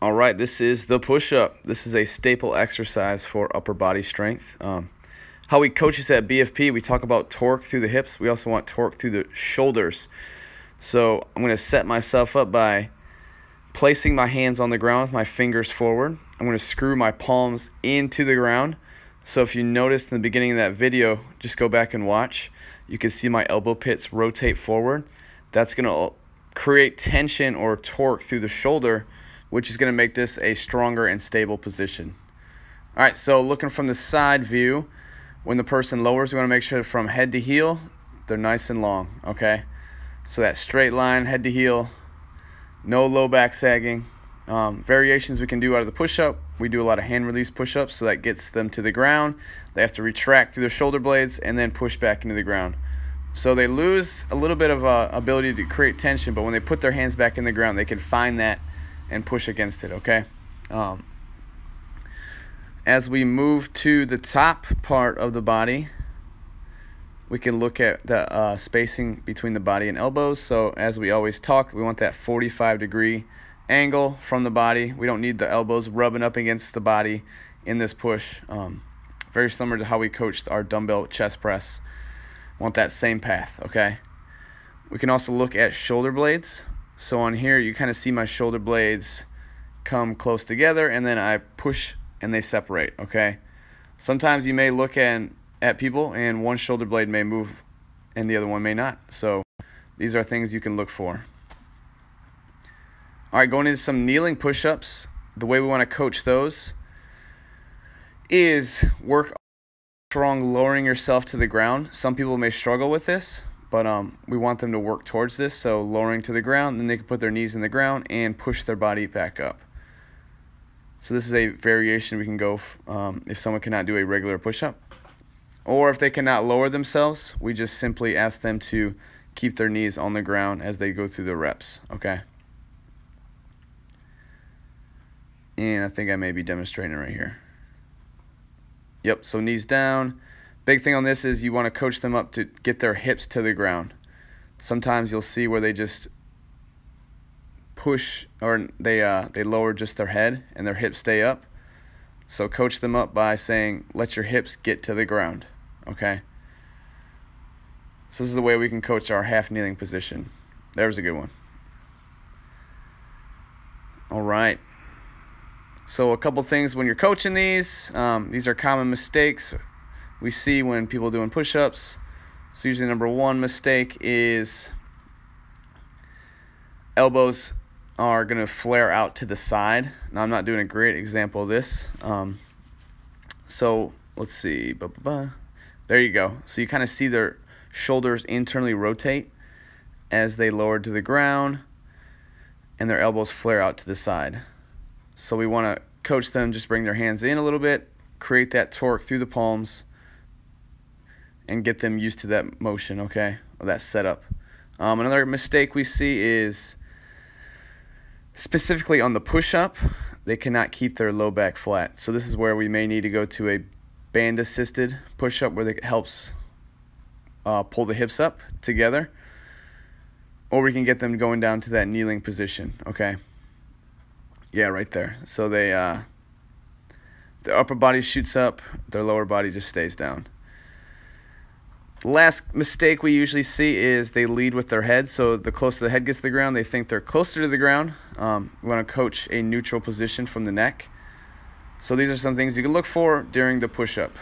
All right, this is the push-up. This is a staple exercise for upper body strength. How we coach this at BFP, we talk about torque through the hips. We also want torque through the shoulders. So I'm going to set myself up by placing my hands on the ground with my fingers forward. I'm going to screw my palms into the ground. So if you noticed in the beginning of that video, just go back and watch. You can see my elbow pits rotate forward. That's going to create tension or torque through the shoulder, which is going to make this a stronger and stable position. All right, so looking from the side view, when the person lowers, we want to make sure from head to heel, they're nice and long, okay? So that straight line, head to heel, no low back sagging. Variations we can do out of the push-up. We do a lot of hand release push-ups, so that gets them to the ground. They have to retract through their shoulder blades and then push back into the ground. So they lose a little bit of ability to create tension, but when they put their hands back in the ground, they can find that and push against it, okay? As we move to the top part of the body, we can look at the spacing between the body and elbows. So as we always talk, we want that 45-degree angle from the body. We don't need the elbows rubbing up against the body in this push. Very similar to how we coached our dumbbell chest press. Want that same path, okay? We can also look at shoulder blades. So on here, you kind of see my shoulder blades come close together, and then I push and they separate, okay? Sometimes you may look at people and one shoulder blade may move and the other one may not. So these are things you can look for. All right, going into some kneeling push-ups. The way we want to coach those is work strong lowering yourself to the ground. Some people may struggle with this, but we want them to work towards this. So lowering to the ground, then they can put their knees in the ground and push their body back up. So this is a variation we can go if someone cannot do a regular push-up. Or if they cannot lower themselves, we just simply ask them to keep their knees on the ground as they go through the reps, okay? And I think I may be demonstrating right here. Yep, so knees down. Big thing on this is you want to coach them up to get their hips to the ground. Sometimes you'll see where they just push or they lower just their head and their hips stay up. So coach them up by saying, let your hips get to the ground, okay? So this is the way we can coach our half kneeling position. There's a good one. All right. So a couple things when you're coaching these are common mistakes we see when people doing push-ups. So usually number one mistake is elbows are going to flare out to the side. Now I'm not doing a great example of this. So let's see. There you go. So you kind of see their shoulders internally rotate as they lower to the ground and their elbows flare out to the side. So we want to coach them, just bring their hands in a little bit, create that torque through the palms, and get them used to that motion, okay, or that setup. Another mistake we see is specifically on the push-up, they cannot keep their low back flat. So this is where we may need to go to a band-assisted push-up where it helps pull the hips up together, or we can get them going down to that kneeling position, okay? Yeah, right there. So they, their upper body shoots up, their lower body just stays down. Last mistake we usually see is they lead with their head. So the closer the head gets to the ground, they think they're closer to the ground. We want to coach a neutral position from the neck. So these are some things you can look for during the push-up.